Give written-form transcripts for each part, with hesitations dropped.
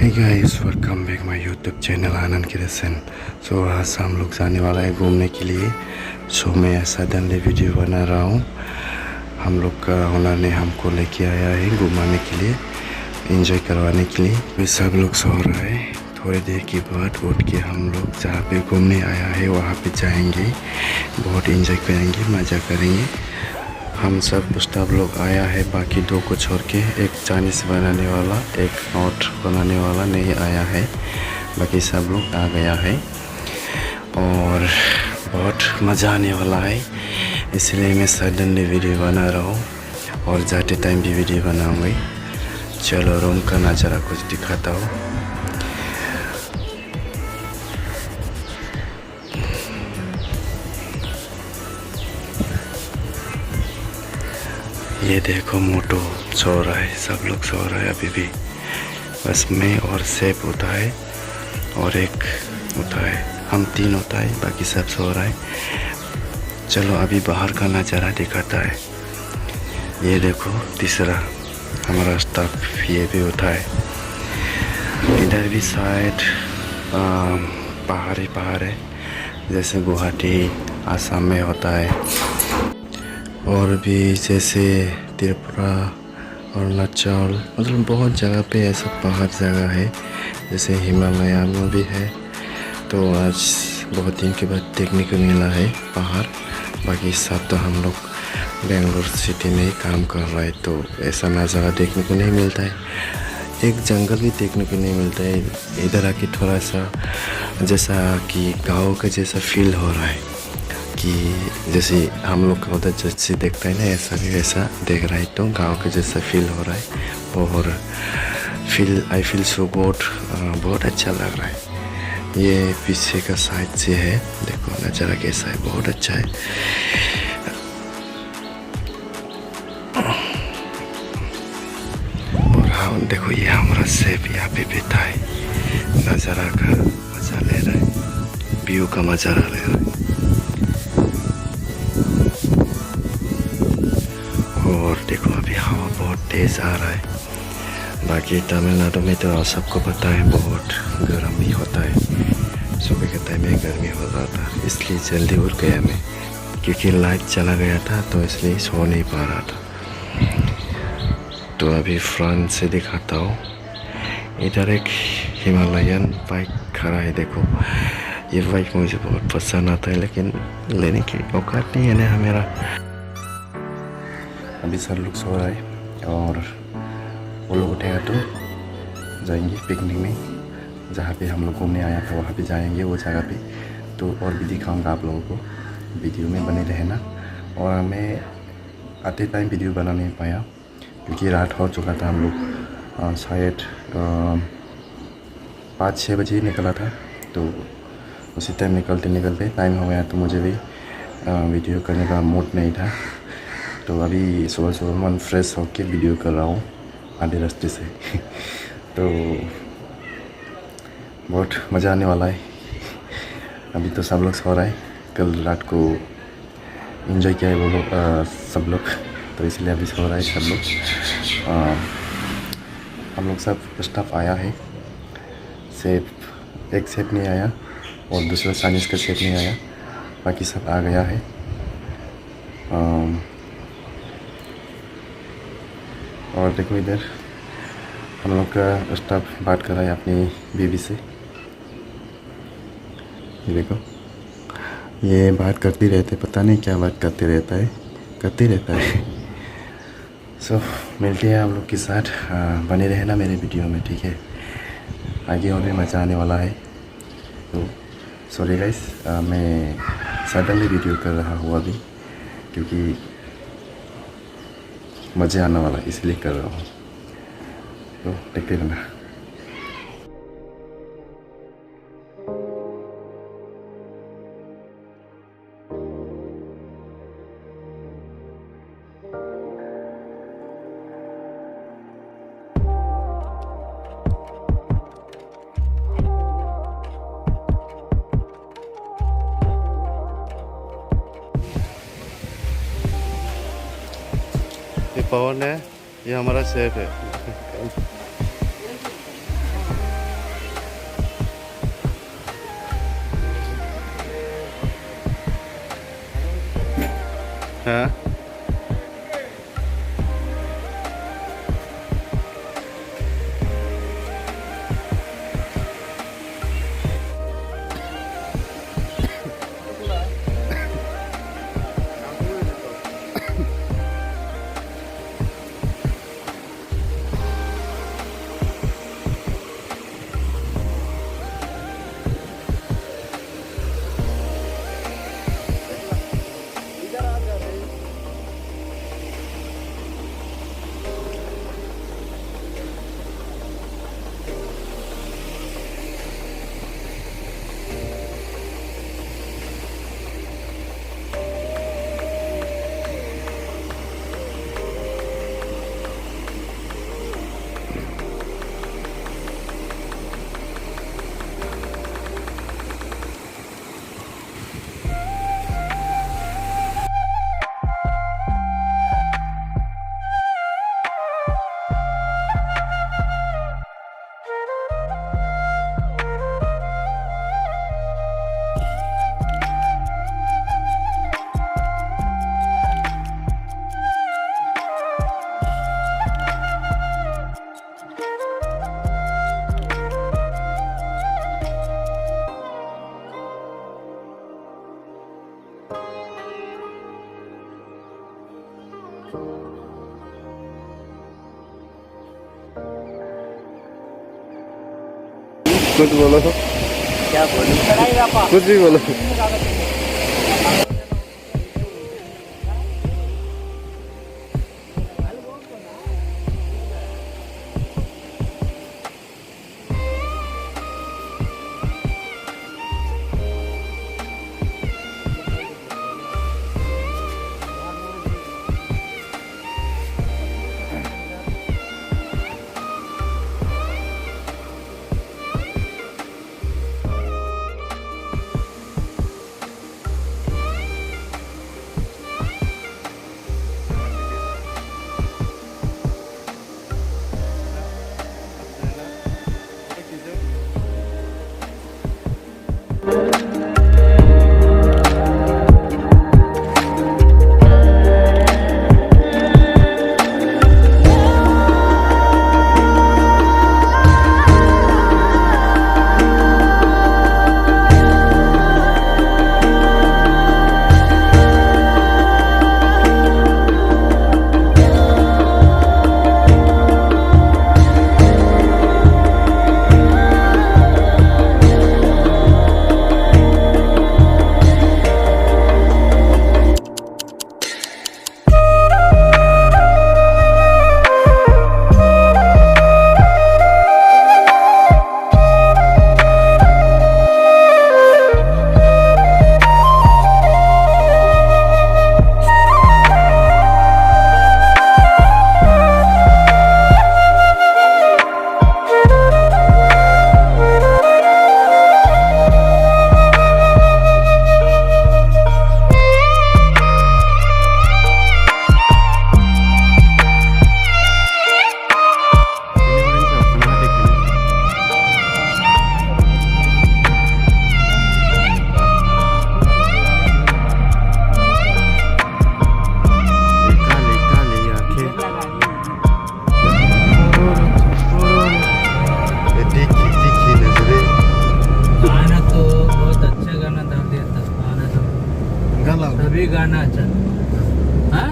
Hey guys, welcome back my YouTube channel Anand creation. So आज हम लोग जाने वाला है घूमने के लिए। सो मैं सडनली वीडियो बना रहा हूँ। हम लोग का ओनर ने हमको लेके आया है घुमाने के लिए, एंजॉय करवाने के लिए। वे सब लोग सो रहा है। थोड़ी देर के बाद उठ के हम लोग जहाँ पे घूमने आया है वहाँ पे जाएंगे, बहुत एंजॉय करेंगे, मज़ा करेंगे। हम सब स्टाफ लोग आया है, बाकी दो को छोड़ के। एक चाइनीज़ बनाने वाला, एक नॉट बनाने वाला नहीं आया है, बाकी सब लोग आ गया है और बहुत मज़ा आने वाला है। इसलिए मैं सडनली वीडियो बना रहा हूँ और जाते टाइम भी वीडियो बनाऊँगी। चलो रूम का नज़ारा कुछ दिखाता हूँ। ये देखो, मोटो सो रहा है, सब लोग सो रहा है अभी भी। बस मैं और सेब होता है और एक होता है, हम तीन होता है, बाकी सब सो रहा है। चलो अभी बाहर का नज़ारा दिखाता है। ये देखो, तीसरा हमारा स्टाफ ये भी होता है। इधर भी शायद पहाड़ है, जैसे गुवाहाटी आसाम में होता है, और भी जैसे त्रिपुरा, अरुणाचल, मतलब बहुत जगह पे ऐसा पहाड़ जगह है, जैसे हिमालय में भी है। तो आज बहुत दिन के बाद देखने को मिला है पहाड़। बाकी सब तो हम लोग बेंगलोर सिटी में ही काम कर रहा है, तो ऐसा नज़ारा देखने को नहीं मिलता है। एक जंगल भी देखने को नहीं मिलता है। इधर आके थोड़ा सा जैसा कि गाँव का जैसा फील हो रहा है, कि जैसे हम लोग का उधर जैसे देखता है ना, ऐसा भी वैसा देख रहा है, तो गांव के जैसा फील हो रहा है। और आई फील सो गुड, बहुत अच्छा लग रहा है। ये पीछे का साइड से है, देखो नज़ारा कैसा है, बहुत अच्छा है। और हाँ देखो, ये हमारा सेब यहाँ पे बैठा है, नज़ारा का मज़ा ले रहा है, व्यू का मज़ा ले रहा है। और देखो अभी हवा बहुत तेज़ आ रहा है। बाकी तमिलनाडु में तो सबको पता है बहुत गर्म ही होता है। सुबह के टाइम में गर्मी हो रहा था, इसलिए जल्दी उठ गया मैं, क्योंकि लाइट चला गया था, तो इसलिए सो नहीं पा रहा था। तो अभी फ्रंट से दिखाता हूँ। इधर एक हिमालयन बाइक खड़ा है, देखो ये बाइक मुझे बहुत पसंद आता है, लेकिन लेने की औकात नहीं है ना मेरा। अभी सब लोग सो रहा है और वो लोग उठेगा तो जाएंगे पिकनिक में, जहाँ पे हम लोग घूमने आया था वहाँ पे जाएंगे, वो जगह पे। तो और भी दिखाऊंगा आप लोगों को, वीडियो में बने रहना। और मैं आते टाइम वीडियो बना नहीं पाया, क्योंकि रात हो चुका था। हम लोग शायद 5-6 बजे ही निकला था, तो उसी टाइम निकलते टाइम हो गया, तो मुझे भी वीडियो करने का मूड नहीं था। तो अभी सुबह मन फ्रेश होके वीडियो कर रहा हूँ आधे रास्ते से। तो बहुत मज़ा आने वाला है। अभी तो सब लोग सो रहा है, कल रात को एंजॉय किया है वो लोग सब लोग, तो इसलिए अभी सो रहा है सब लोग। हम लोग सब स्टाफ आया है, सिर्फ एक सेफ नहीं आया और दूसरा चाइनीज़ का सेफ नहीं आया, बाकी सब आ गया है। और देखो इधर हम लोग का स्टाफ बात कर रहा है अपनी बीवी से। ये देखो, ये बात करती रहते, पता नहीं क्या बात करते रहता है। सो मिलते हैं हम लोग के साथ, बने रहना मेरे वीडियो में, ठीक है। आगे और भी मज़ा आने वाला है। तो सॉरी गाइस, मैं सडनली वीडियो कर रहा हूँ अभी, क्योंकि मज़े आने वाला इसलिए कर रहा हूँ। तो देखते रहना। ये पवन है, ये हमारा सेफ है। हाँ कुछ बोलो तो क्या बोलूं? कुछ भी बोलो भी गाना अच्छा हाँ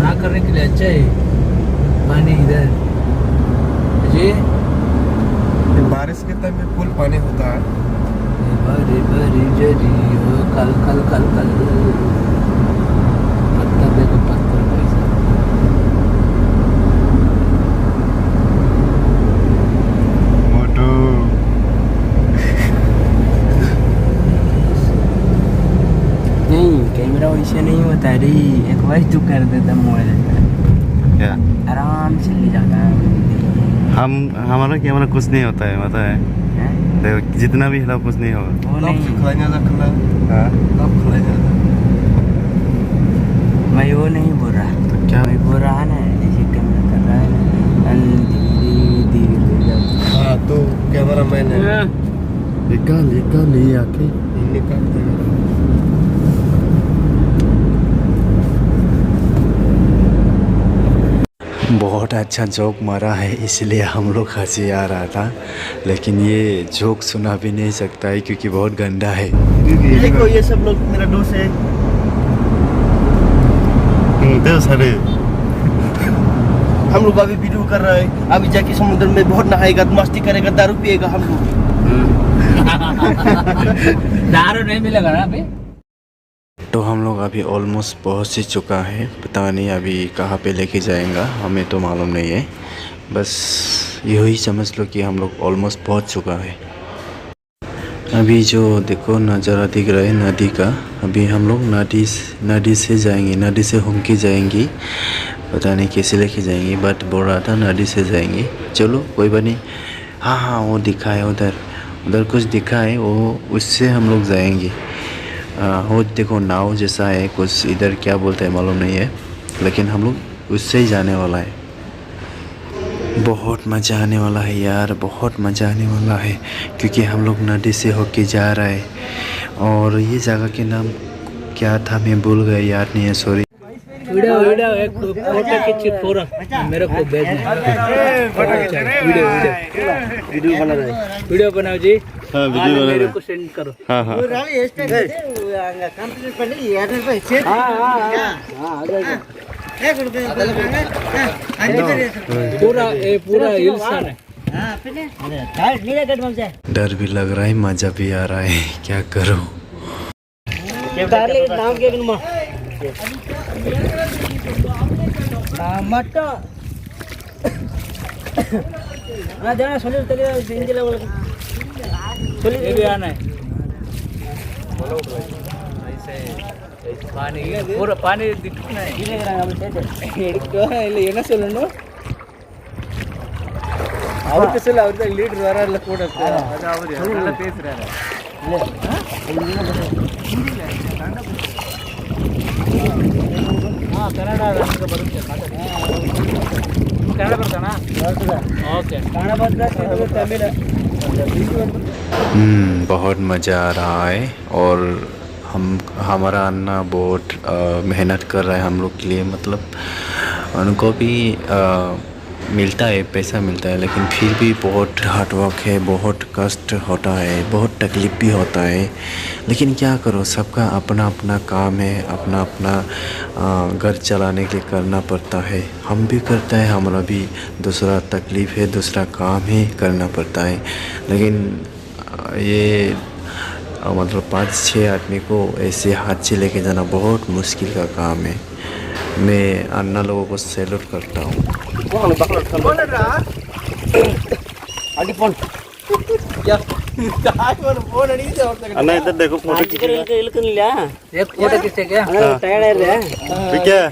ना करने के लिए अच्छा है पानी इधर जी बारिश के टाइम में फुल पानी होता है बारी बारी जरी हो कल कल कल कल पत्थर देखो पत्थर कैसा मोटू नहीं कैमरा वैसे नहीं होता रे एक बार तू कर देता मोबाइल क्या आराम से ले जाता है हमारा कैमरा कुछ नहीं होता है पता है देखो जितना भी हिलाओ कुछ नहीं होगा वो नहीं हाँ मैं वो नहीं बोल रहा तो क्या मैं बोल रहा है ना जैसे कैमरा कर रहा है ना धीरे धीरे ले जाओ हाँ तो कैमरा मैन है निकाल निकाल ये आके बहुत अच्छा जोक मारा है इसलिए हम लोग हंसी आ रहा था, लेकिन ये जोक सुना भी नहीं सकता है क्योंकि बहुत गंदा है। देखो ये सब लोग मेरा दोस्त है। दोस्त है। हम लोग अभी वीडियो कर रहे हैं, अभी जाके समुद्र में बहुत नहाएगा, मस्ती करेगा, दारू पिएगा हम लोग। दारू नहीं मिलेगा ना अभी। तो हम लोग अभी ऑलमोस्ट पहुंच ही चुका है, पता नहीं अभी कहाँ पे लेके जाएगा हमें तो मालूम नहीं है, बस यही समझ लो कि हम लोग ऑलमोस्ट पहुंच चुका है। अभी जो देखो नज़ारा दिख रहा है नदी का, अभी हम लोग नदी से जाएंगे, नदी से होम के जाएंगी, पता नहीं कैसे लेके जाएंगे, बट बोल रहा था नदी से जाएंगे। चलो कोई बात नहीं। हाँ हाँ वो दिखा है, उधर कुछ दिखा है, वो उससे हम लोग जाएंगे। वो देखो नाव जैसा है कुछ, इधर क्या बोलते हैं मालूम नहीं है, लेकिन हम लोग उससे ही जाने वाला है। बहुत मज़ा आने वाला है यार, बहुत मज़ा आने वाला है, क्योंकि हम लोग नदी से होके जा रहा है। और ये जगह के नाम क्या था मैं भूल गया, याद नहीं है, सॉरी। वीडियो एक फोटो खींच पूरा मेरे को भेजना। वीडियो बना रहे हैं। वीडियो बनाओ जी। हाँ वीडियो बना रहे मेरे हैं। को सेंड करो। हाँ हाँ पूरा हिल्सन है। डर भी लग रहा है, मज़ा भी आ रहा है, क्या करो। ये भी आना है। पानी पूरा पानी दिखना है। ಇಲ್ಲ ಏನೋ சொல்லணும் அவருக்கு சொல்ல அவர் தான் லீடர் வராருல கூட அது அவர் நல்லா பேசுறாரு ಹಾಂ ಕನ್ನಡ ನನಗೆ ಬರುತ್ತೆ ಕನ್ನಡ ಬರ್ತಾನಾ ಓಕೆ ಕನ್ನಡ ಬರ್ತಾ ತಮಿಳು बहुत मज़ा आ रहा है। और हमारा अन्ना बहुत मेहनत कर रहा है हम लोग के लिए, मतलब उनको भी मिलता है, पैसा मिलता है, लेकिन फिर भी बहुत हार्ड वर्क है, बहुत कष्ट होता है, बहुत तकलीफ़ भी होता है, लेकिन क्या करो, सबका अपना अपना काम है, अपना अपना घर चलाने के लिए करना पड़ता है। हम भी करता है, हमारा भी दूसरा तकलीफ़ है, दूसरा काम है, करना पड़ता है, लेकिन ये मतलब 5-6 आदमी को ऐसे हाथ से लेके जाना बहुत मुश्किल का काम है। मैं अन्ना लोगों को सैल्यूट करता हूँ। अन्ना इधर देखो फोटो खींचेगा। एक फोटो खींचे क्या ठीक है।